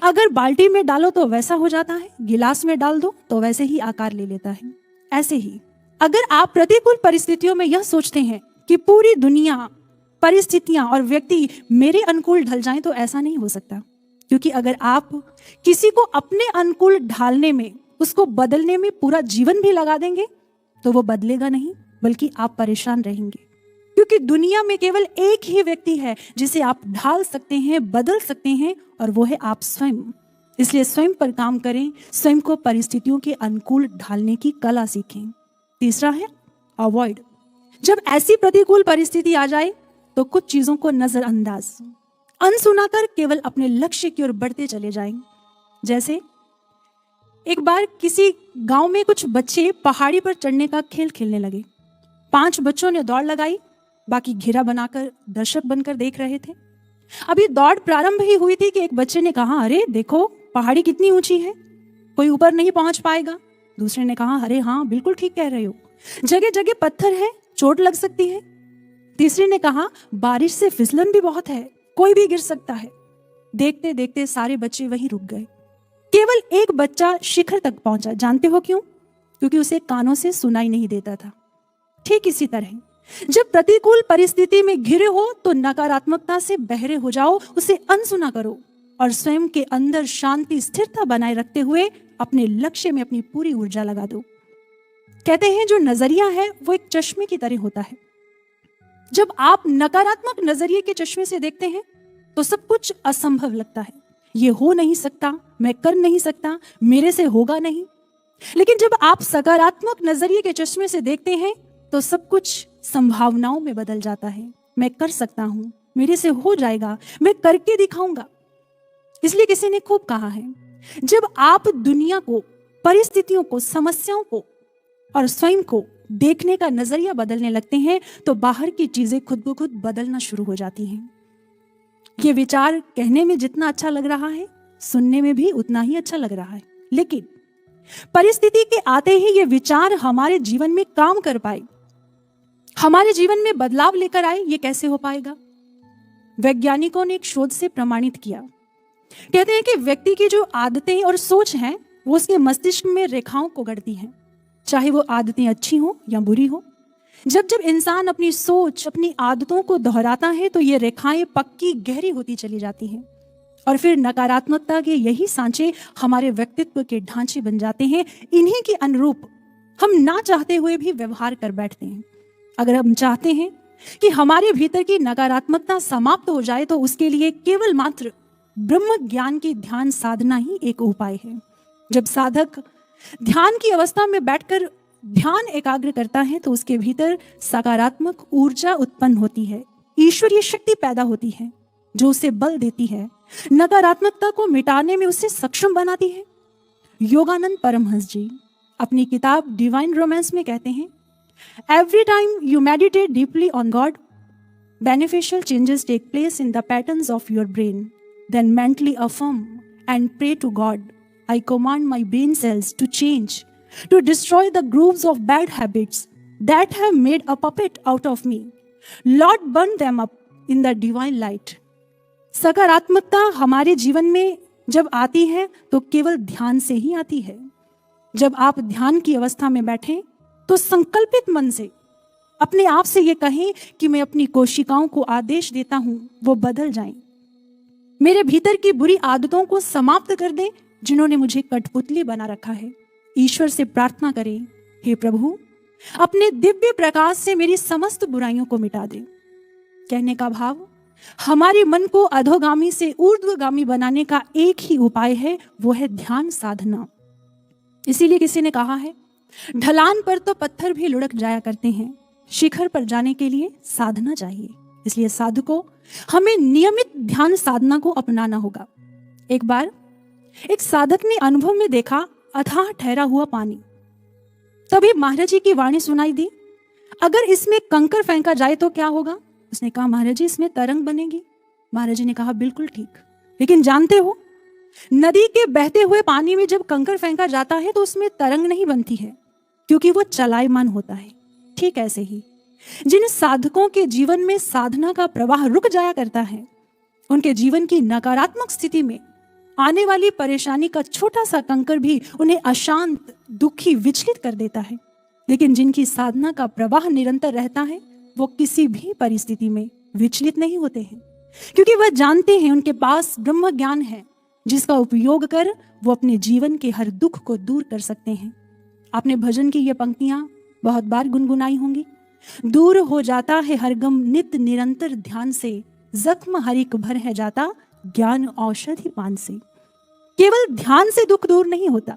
अगर बाल्टी में डालो तो वैसा हो जाता है, गिलास में डाल दो तो वैसे ही आकार ले लेता है। ऐसे ही अगर आप प्रतिकूल परिस्थितियों में यह सोचते हैं कि पूरी दुनिया, परिस्थितियां और व्यक्ति मेरे अनुकूल ढल जाएं, तो ऐसा नहीं हो सकता। क्योंकि अगर आप किसी को अपने अनुकूल ढालने में, उसको बदलने में पूरा जीवन भी लगा देंगे तो वो बदलेगा नहीं, बल्कि आप परेशान रहेंगे। क्योंकि दुनिया में केवल एक ही व्यक्ति है जिसे आप ढाल सकते हैं, बदल सकते हैं, और वो है आप स्वयं। इसलिए स्वयं पर काम करें, स्वयं को परिस्थितियों के अनुकूल ढालने की कला सीखें। तीसरा है अवॉइड। जब ऐसी प्रतिकूल परिस्थिति आ जाए तो कुछ चीजों को नजरअंदाज, अनसुना कर केवल अपने लक्ष्य की ओर बढ़ते चले जाएं। जैसे एक बार किसी गांव में कुछ बच्चे पहाड़ी पर चढ़ने का खेल खेलने लगे। 5 बच्चों ने दौड़ लगाई, बाकी घेरा बनाकर दर्शक बनकर देख रहे थे। अभी दौड़ प्रारंभ ही हुई थी कि एक बच्चे ने कहा, अरे देखो पहाड़ी कितनी ऊंची है, कोई ऊपर नहीं पहुंच पाएगा। दूसरे ने कहा, अरे हाँ बिल्कुल ठीक कह रहे हो, जगह जगह पत्थर है, चोट लग सकती है। तीसरे ने कहा बारिश से फिसलन भी बहुत है, कोई भी गिर सकता है। देखते देखते सारे बच्चे वहीं रुक गए। केवल एक बच्चा शिखर तक पहुंचा। जानते हो क्यों? क्योंकि उसे कानों से सुनाई नहीं देता था। ठीक इसी तरह जब प्रतिकूल परिस्थिति में घिरे हो तो नकारात्मकता से बहरे हो जाओ, उसे अनसुना करो और स्वयं के अंदर शांति स्थिरता बनाए रखते हुए अपने लक्ष्य में अपनी पूरी ऊर्जा लगा दो। कहते हैं जो नजरिया है वो एक चश्मे की तरह होता है। जब आप नकारात्मक नजरिए के चश्मे से देखते हैं तो सब कुछ असंभव लगता है। ये हो नहीं सकता, मैं कर नहीं सकता, मेरे से होगा नहीं। लेकिन जब आप सकारात्मक नजरिए के चश्मे से देखते हैं तो सब कुछ संभावनाओं में बदल जाता है। मैं कर सकता हूं, मेरे से हो जाएगा, मैं करके दिखाऊंगा। इसलिए किसी ने खूब कहा है, जब आप दुनिया को, परिस्थितियों को, समस्याओं को और स्वयं को देखने का नजरिया बदलने लगते हैं तो बाहर की चीजें खुद ब खुद बदलना शुरू हो जाती हैं। ये विचार कहने में जितना अच्छा लग रहा है, सुनने में भी उतना ही अच्छा लग रहा है। लेकिन परिस्थिति के आते ही ये विचार हमारे जीवन में काम कर पाए, हमारे जीवन में बदलाव लेकर आए, ये कैसे हो पाएगा? वैज्ञानिकों ने एक शोध से प्रमाणित किया। कहते हैं कि व्यक्ति की जो आदतें और सोच हैं वो उसके मस्तिष्क में रेखाओं को गढ़ती हैं, चाहे वो आदतें अच्छी हो या बुरी हो। जब जब इंसान अपनी सोच, अपनी आदतों को दोहराता है तो ये रेखाएं पक्की, गहरी होती चली जाती हैं और फिर नकारात्मकता के यही सांचे हमारे व्यक्तित्व के ढांचे बन जाते हैं। इन्हीं के अनुरूप हम ना चाहते हुए भी व्यवहार कर बैठते हैं। अगर हम चाहते हैं कि हमारे भीतर की नकारात्मकता समाप्त हो जाए तो उसके लिए केवल मात्र ब्रह्म ज्ञान की ध्यान साधना ही एक उपाय है। जब साधक ध्यान की अवस्था में बैठकर ध्यान एकाग्र करता है तो उसके भीतर सकारात्मक ऊर्जा उत्पन्न होती है, ईश्वरीय शक्ति पैदा होती है जो उसे बल देती है, नकारात्मकता को मिटाने में उसे सक्षम बनाती है। योगानंद परमहंस जी अपनी किताब डिवाइन रोमांस में कहते हैं, every time you meditate deeply on God, beneficial changes take place in the patterns of your brain, then mentally affirm and pray to God, I command my brain cells to change, to destroy the grooves of bad habits that have made a puppet out of me. Lord, burn them up in the divine light. सकारात्मकता हमारे जीवन में जब आती है तो केवल ध्यान से ही आती है। जब आप ध्यान की अवस्था में बैठें तो संकल्पित मन से अपने आप से ये कहें कि मैं अपनी कोशिकाओं को आदेश देता हूं वो बदल जाएं, मेरे भीतर की बुरी आदतों को समाप्त कर दें जिन्होंने मुझे कठपुतली बना रखा है। ईश्वर से प्रार्थना करें, हे प्रभु अपने दिव्य प्रकाश से मेरी समस्त बुराइयों को मिटा दे। कहने का भाव, हमारे मन को अधोगामी से ऊर्ध्वगामी बनाने का एक ही उपाय है, वो है ध्यान साधना। इसीलिए किसी ने कहा है, ढलान पर तो पत्थर भी लुढ़क जाया करते हैं, शिखर पर जाने के लिए साधना चाहिए। इसलिए साधकों, हमें नियमित ध्यान साधना को अपनाना होगा। एक बार एक साधक ने अनुभव में देखा अथाह ठहरा हुआ पानी। तभी महाराज जी की वाणी सुनाई दी, अगर इसमें कंकर फेंका जाए तो क्या होगा? उसने कहा, महाराज जी इसमें तरंग बनेगी। महाराज जी ने कहा, बिल्कुल ठीक, लेकिन जानते हो नदी के बहते हुए पानी में जब कंकर फेंका जाता है तो उसमें तरंग नहीं बनती है क्योंकि वो चलायमान होता है। ठीक ऐसे ही जिन साधकों के जीवन में साधना का प्रवाह रुक जाया करता है, उनके जीवन की नकारात्मक स्थिति में आने वाली परेशानी का छोटा सा कंकर भी उन्हें अशांत, दुखी, विचलित कर देता है। लेकिन जिनकी साधना का प्रवाह निरंतर रहता है वो किसी भी परिस्थिति में विचलित नहीं होते हैं क्योंकि वह जानते हैं उनके पास ब्रह्म ज्ञान है जिसका उपयोग कर वो अपने जीवन के हर दुख को दूर कर सकते हैं। आपने भजन की ये पंक्तियां बहुत बार गुनगुनाई होंगी। दूर हो जाता है हर गम नित निरंतर ध्यान से, जख्म हरिक भर है जाता ज्ञान औषधि पान से। केवल ध्यान से दुख दूर नहीं होता,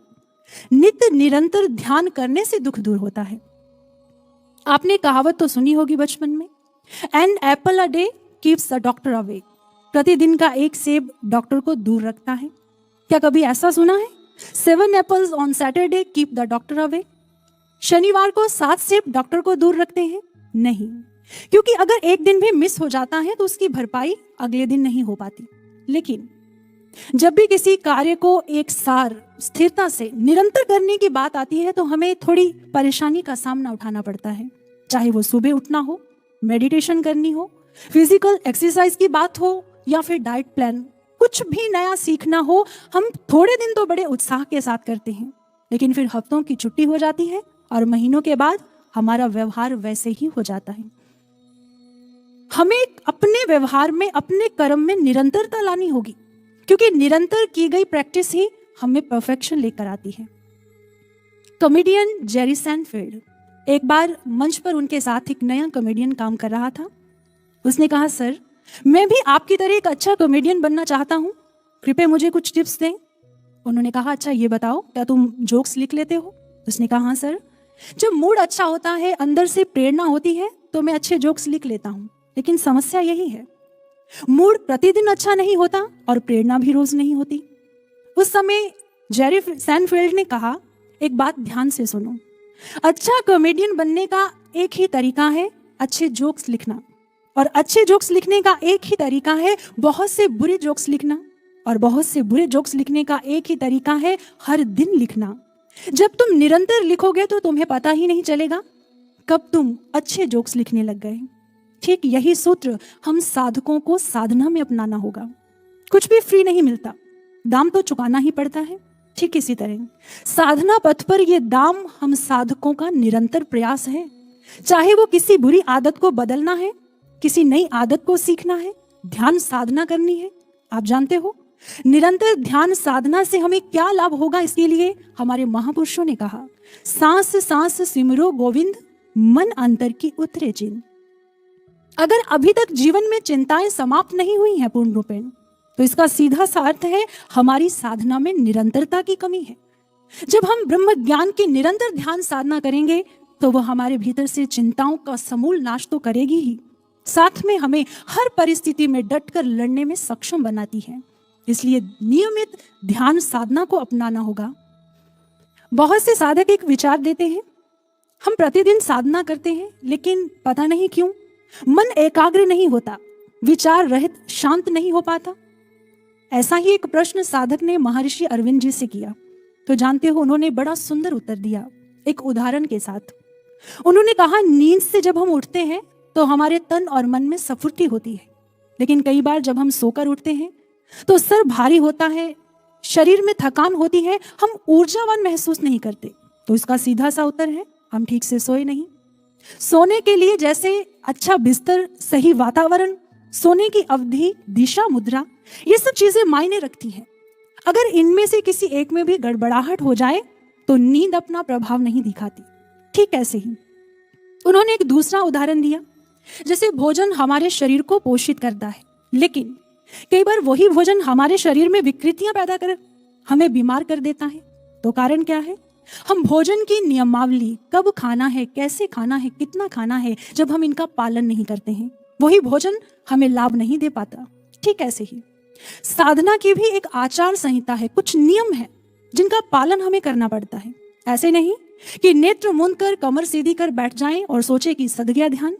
नित्य निरंतर ध्यान करने से दुख दूर होता है। आपने कहावत तो सुनी होगी बचपन में, an apple a day keeps the doctor away. प्रतिदिन का एक सेब डॉक्टर को दूर रखता है। क्या कभी ऐसा सुना है, 7 apples on Saturday keep the doctor away? शनिवार को 7 सेब डॉक्टर को दूर रखते हैं? नहीं, क्योंकि अगर एक दिन भी मिस हो जाता है तो उसकी भरपाई अगले दिन नहीं हो पाती। लेकिन जब भी किसी कार्य को एक सार स्थिरता से निरंतर करने की बात आती है तो हमें थोड़ी परेशानी का सामना उठाना पड़ता है। चाहे वो सुबह उठना हो, मेडिटेशन करनी हो, फिजिकल एक्सरसाइज की बात हो या फिर डाइट प्लान, कुछ भी नया सीखना हो, हम थोड़े दिन तो बड़े उत्साह के साथ करते हैं, लेकिन फिर हफ्तों की छुट्टी हो जाती है और महीनों के बाद हमारा व्यवहार वैसे ही हो जाता है। हमें अपने व्यवहार में, अपने कर्म में निरंतरता लानी होगी, क्योंकि निरंतर की गई प्रैक्टिस ही हमें परफेक्शन लेकर आती है। कॉमेडियन जेरी सैनफील्ड, एक बार मंच पर उनके साथ एक नया कॉमेडियन काम कर रहा था। उसने कहा, सर मैं भी आपकी तरह एक अच्छा कॉमेडियन बनना चाहता हूँ, कृपया मुझे कुछ टिप्स दें। उन्होंने कहा, अच्छा ये बताओ, क्या तुम जोक्स लिख लेते हो? उसने कहा, हाँ सर, जब मूड अच्छा होता है, अंदर से प्रेरणा होती है, तो मैं अच्छे जोक्स लिख लेता हूँ। लेकिन समस्या यही है, मूड प्रतिदिन अच्छा नहीं होता और प्रेरणा भी रोज नहीं होती। उस समय जेरी सैनफील्ड ने कहा, एक बात ध्यान से सुनो, अच्छा कॉमेडियन बनने का एक ही तरीका है अच्छे जोक्स लिखना, और अच्छे जोक्स लिखने का एक ही तरीका है बहुत से बुरे जोक्स लिखना, और बहुत से बुरे जोक्स लिखने का एक ही तरीका है हर दिन लिखना। जब तुम निरंतर लिखोगे तो तुम्हें पता ही नहीं चलेगा कब तुम अच्छे जोक्स लिखने लग गए। ठीक यही सूत्र हम साधकों को साधना में अपनाना होगा। कुछ भी फ्री नहीं मिलता, दाम तो चुकाना ही पड़ता है। ठीक इसी तरह साधना पथ पर यह दाम हम साधकों का निरंतर प्रयास है। चाहे वो किसी बुरी आदत को बदलना है, किसी नई आदत को सीखना है, ध्यान साधना करनी है। आप जानते हो निरंतर ध्यान साधना से हमें क्या लाभ होगा? इसके लिए हमारे महापुरुषों ने कहा, सांस सांस सिमरो गोविंद, मन अंतर की उतरे चिन। अगर अभी तक जीवन में चिंताएं समाप्त नहीं हुई हैं पूर्ण रूपेण, तो इसका सीधा सा अर्थ है हमारी साधना में निरंतरता की कमी है। जब हम ब्रह्म ज्ञान की निरंतर ध्यान साधना करेंगे तो वह हमारे भीतर से चिंताओं का समूल नाश तो करेगी ही, साथ में हमें हर परिस्थिति में डटकर लड़ने में सक्षम बनाती है। इसलिए नियमित ध्यान साधना को अपनाना होगा। बहुत से साधक एक विचार देते हैं, हम प्रतिदिन साधना करते हैं लेकिन पता नहीं क्यों मन एकाग्र नहीं होता, विचार रहित शांत नहीं हो पाता। ऐसा ही एक प्रश्न साधक ने महर्षि अरविंद जी से किया, तो जानते हो उन्होंने बड़ा सुंदर उत्तर दिया एक उदाहरण के साथ। उन्होंने कहा, नींद से जब हम उठते हैं तो हमारे तन और मन में स्फूर्ति होती है, लेकिन कई बार जब हम सोकर उठते हैं तो सर भारी होता है, शरीर में थकान होती है, हम ऊर्जावान महसूस नहीं करते। तो इसका सीधा सा उत्तर है, हम ठीक से सोए नहीं। सोने के लिए जैसे अच्छा बिस्तर, सही वातावरण, सोने की अवधि, दिशा, मुद्रा, ये सब चीजें मायने रखती हैं। अगर इनमें से किसी एक में भी गड़बड़ाहट हो जाए तो नींद अपना प्रभाव नहीं दिखाती। ठीक ऐसे ही उन्होंने एक दूसरा उदाहरण दिया, जैसे भोजन हमारे शरीर को पोषित करता है, लेकिन कई बार वही भोजन हमारे शरीर में विकृतियां पैदा कर हमें बीमार कर देता है। तो कारण क्या है? हम भोजन की नियमावली, कब खाना है, कैसे खाना है, कितना खाना है, जब हम इनका पालन नहीं करते हैं, वही भोजन हमें लाभ नहीं दे पाता। ठीक ऐसे ही साधना की भी एक आचार संहिता है, कुछ नियम है जिनका पालन हमें करना पड़ता है। ऐसे नहीं कि नेत्र मूंद कर कमर सीधी कर बैठ जाएं और सोचे कि सद गया ध्यान।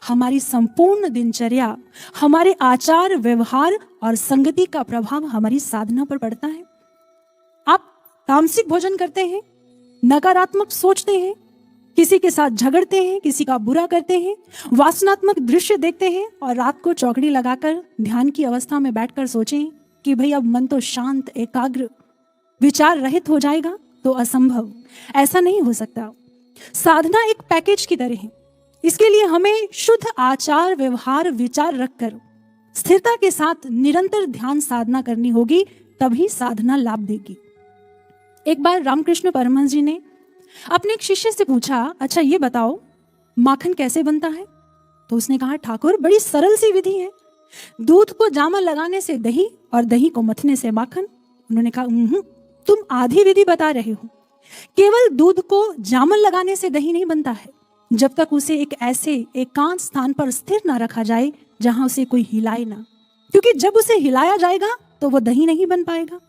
हमारी संपूर्ण दिनचर्या, हमारे आचार व्यवहार और संगति का प्रभाव हमारी साधना पर पड़ता है। आप तामसिक भोजन करते हैं, नकारात्मक सोचते हैं, किसी के साथ झगड़ते हैं, किसी का बुरा करते हैं, वासनात्मक दृश्य देखते हैं और रात को चौकड़ी लगाकर ध्यान की अवस्था में बैठकर सोचें कि भाई अब मन तो शांत, एकाग्र, विचार रहित हो जाएगा, तो असंभव, ऐसा नहीं हो सकता। साधना एक पैकेज की तरह है। इसके लिए हमें शुद्ध आचार व्यवहार विचार रखकर स्थिरता के साथ निरंतर ध्यान साधना करनी होगी, तभी साधना लाभ देगी। एक बार रामकृष्ण परमहंस जी ने अपने एक शिष्य से पूछा, अच्छा ये बताओ माखन कैसे बनता है? तो उसने कहा, ठाकुर बड़ी सरल सी विधि है, दूध को जामन लगाने से दही और दही को मथने से माखन। उन्होंने कहा, तुम आधी विधि बता रहे हो। केवल दूध को जामन लगाने से दही नहीं बनता है, जब तक उसे एक ऐसे एकांत स्थान पर स्थिर ना रखा जाए जहां उसे कोई हिलाए ना, क्योंकि जब उसे हिलाया जाएगा तो वो दही नहीं बन पाएगा।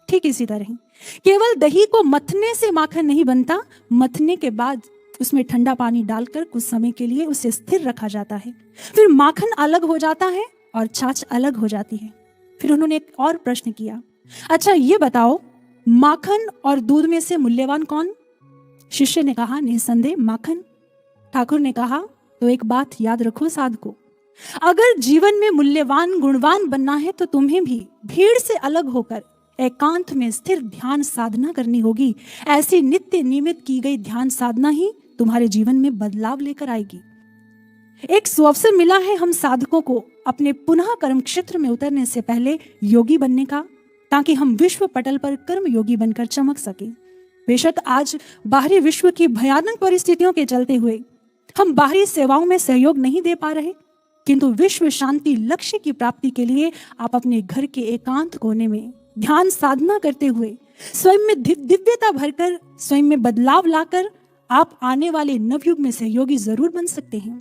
ठीक इसी तरह केवल दही को मथने से माखन नहीं बनता, मथने के बाद उसमें ठंडा पानी डालकर कुछ समय के लिए उसे स्थिर रखा जाता है, फिर माखन अलग हो जाता है और छाछ अलग हो जाती है। फिर उन्होंने एक और प्रश्न किया, अच्छा ये बताओ माखन और दूध में से मूल्यवान कौन? शिष्य ने कहा, निसंदेह माखन। ठाकुर ने कहा, तो एक बात याद रखो साधको, अगर जीवन में मूल्यवान गुणवान बनना है तो तुम्हें भी भीड़ से अलग होकर एकांत में स्थिर ध्यान साधना करनी होगी। ऐसी नित्य नियमित की गई ध्यान साधना ही तुम्हारे जीवन में बदलाव लेकर आएगी। एक सुअवसर मिला है हम साधकों को अपने पुनः कर्म क्षेत्र में उतरने से पहले योगी बनने का, ताकि हम विश्व पटल पर कर्म योगी बनकर चमक सके। बेशक आज बाहरी विश्व की भयानक परिस्थितियों के चलते हुए हम बाहरी सेवाओं में सहयोग नहीं दे पा रहे, किंतु विश्व शांति लक्ष्य की प्राप्ति के लिए आप अपने घर के एकांत कोने में ध्यान साधना करते हुए स्वयं में दिव्यता भरकर, स्वयं में बदलाव लाकर आप आने वाले नवयुग में सहयोगी जरूर बन सकते हैं।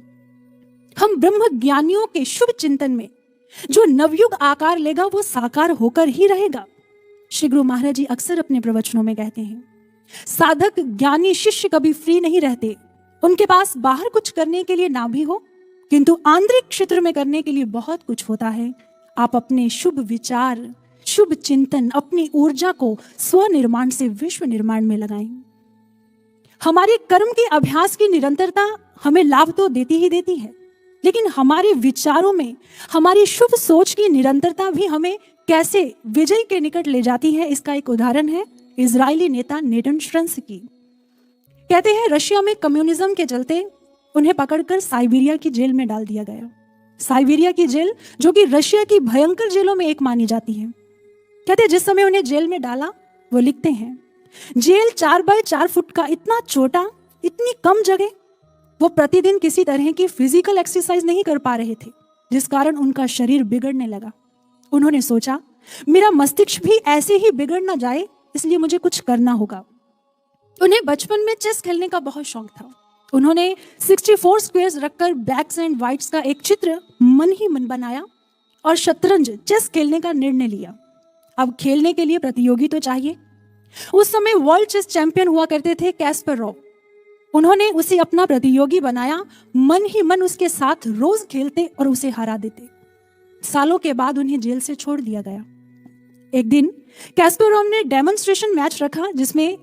हम ब्रह्म ज्ञानियों के शुभ चिंतन में जो नवयुग आकार लेगा वो साकार होकर ही रहेगा। श्री गुरु महाराज जी अक्सर अपने प्रवचनों में कहते हैं, साधक ज्ञानी शिष्य कभी फ्री नहीं रहते। उनके पास बाहर कुछ करने के लिए ना भी हो, किंतु आंतरिक क्षेत्र में करने के लिए बहुत कुछ होता है। आप अपने शुभ विचार, शुभ चिंतन, अपनी ऊर्जा को स्वनिर्माण से विश्व निर्माण में लगाएं। हमारे कर्म के अभ्यास की निरंतरता हमें लाभ तो देती ही देती है, लेकिन हमारे विचारों में हमारी शुभ सोच की निरंतरता भी हमें कैसे विजय के निकट ले जाती है, इसका एक उदाहरण है इजरायली नेता नेटन श्रंस की। कहते हैं रशिया में कम्युनिज्म के चलते उन्हें पकड़कर साइबेरिया की जेल में डाल दिया गया। साइबेरिया की जेल जो कि रशिया की भयंकर जेलों में एक मानी जाती है। कहते हैं जिस समय उन्हें जेल में डाला, वो लिखते हैं जेल 4 बाय 4 फुट का, इतना छोटा, इतनी कम जगह। वो प्रतिदिन किसी तरह की फिजिकल एक्सरसाइज नहीं कर पा रहे थे, जिस कारण उनका शरीर बिगड़ने लगा। उन्होंने सोचा मेरा मस्तिष्क भी ऐसे ही बिगड़ ना जाए, इसलिए मुझे कुछ करना होगा। उन्हें बचपन में चेस खेलने का बहुत शौक था। उन्होंने 64 स्क्वायर्स रखकर ब्लैक्स एंड व्हाइट्स का एक चित्र मन ही मन बनाया और शतरंज चेस खेलने का निर्णय लिया। अब खेलने के लिए प्रतियोगी तो चाहिए। उस समय वर्ल्ड चेस चैंपियन हुआ करते थे कैस्परोव। उन्होंने उसे अपना प्रतियोगी बनाया, मन ही मन उसके साथ रोज खेलते और उसे हरा देते। सालों के बाद उन्हें जेल से छोड़ दिया गया। एक दिन कैस्परोव ने डेमोन्स्ट्रेशन मैच रखा, जिसमें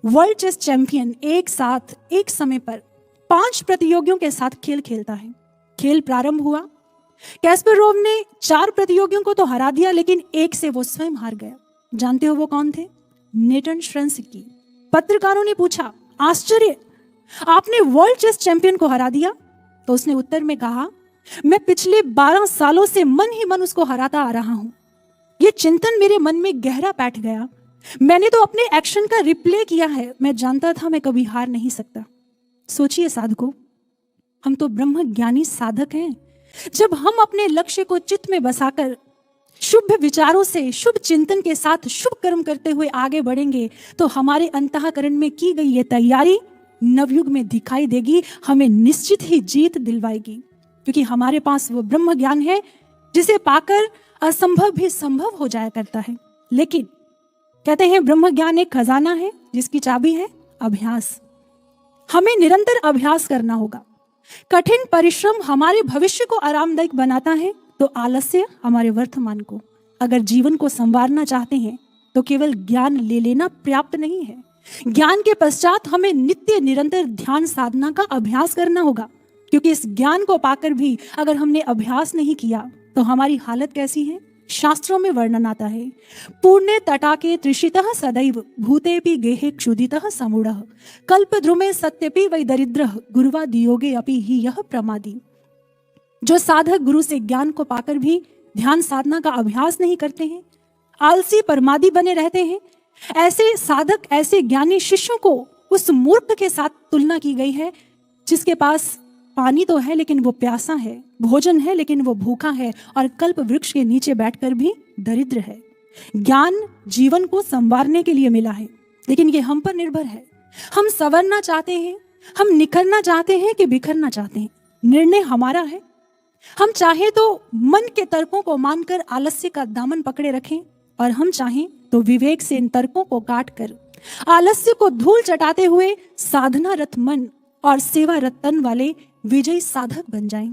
वर्ल्ड चेस चैंपियन एक साथ एक समय पर 5 प्रतियोगियों के साथ खेल खेलता है। खेल प्रारंभ हुआ, कैस्परोव ने 4 प्रतियोगियों को तो हरा दिया, लेकिन एक से वो स्वयं हार गया। जानते हो वो कौन थे? नेटन श्रंस की। पत्रकारों ने पूछा, आश्चर्य, आपने वर्ल्ड चेस चैंपियन को हरा दिया? तो उसने उत्तर में कहा, मैं पिछले 12 सालों से मन ही मन उसको हराता आ रहा हूं। ये चिंतन मेरे मन में गहरा बैठ गया। मैंने तो अपने एक्शन का रिप्ले किया है। मैं जानता था मैं कभी हार नहीं सकता। सोचिए साधकों, हम तो ब्रह्म ज्ञानी साधक हैं। जब हम अपने लक्ष्य को चित्त में बसाकर शुभ विचारों से, शुभ चिंतन के साथ शुभ कर्म करते हुए आगे बढ़ेंगे, तो हमारे अंतःकरण में की गई ये तैयारी नवयुग में दिखाई देगी, हमें निश्चित ही जीत दिलवाएगी। क्योंकि हमारे पास वो ब्रह्म ज्ञान है जिसे पाकर असंभव भी संभव हो जाया करता है। लेकिन कहते हैं ब्रह्म ज्ञान एक खजाना है जिसकी चाबी है अभ्यास। हमें निरंतर अभ्यास करना होगा। कठिन परिश्रम हमारे भविष्य को आरामदायक बनाता है, तो आलस्य हमारे वर्तमान को। अगर जीवन को संवारना चाहते हैं तो केवल ज्ञान ले लेना पर्याप्त नहीं है। ज्ञान के पश्चात हमें नित्य निरंतर ध्यान साधना का अभ्यास करना होगा, क्योंकि इस ज्ञान को पाकर भी अगर हमने अभ्यास नहीं किया तो हमारी हालत कैसी है? शास्त्रों में वर्णन आता है, पुण्य तटाके त्रिषितः सदैव भूतेपि गेहे क्षुदितः समूढ़ः कल्पद्रुमे सत्यपि वै दरिद्रः गुरुवादियोगे अपि ही यह प्रमादी। जो साधक गुरु से ज्ञान को पाकर भी ध्यान साधना का अभ्यास नहीं करते हैं, आलसी परमादी बने रहते हैं, ऐसे साधक, ऐसे ज्ञानी शिष्यों को उस मूर्ख के साथ तुलना की गई है जिसके पास पानी तो है लेकिन वो प्यासा है, भोजन है लेकिन वो भूखा है, और कल्प वृक्ष के नीचे बैठकर भी दरिद्र है। ज्ञान जीवन को संवारने के लिए मिला है, लेकिन ये हम पर निर्भर है। हम संवरना चाहते हैं, हम निखरना चाहते हैं कि बिखरना चाहते हैं, निर्णय हमारा है। हम चाहे तो मन के तर्कों को मानकर आलस्य का दामन पकड़े रखें, और हम चाहें तो विवेक से इन तर्कों को काटकर आलस्य को धूल चटाते हुए साधना रत मन और सेवा रत तन वाले विजयी साधक बन जाएं।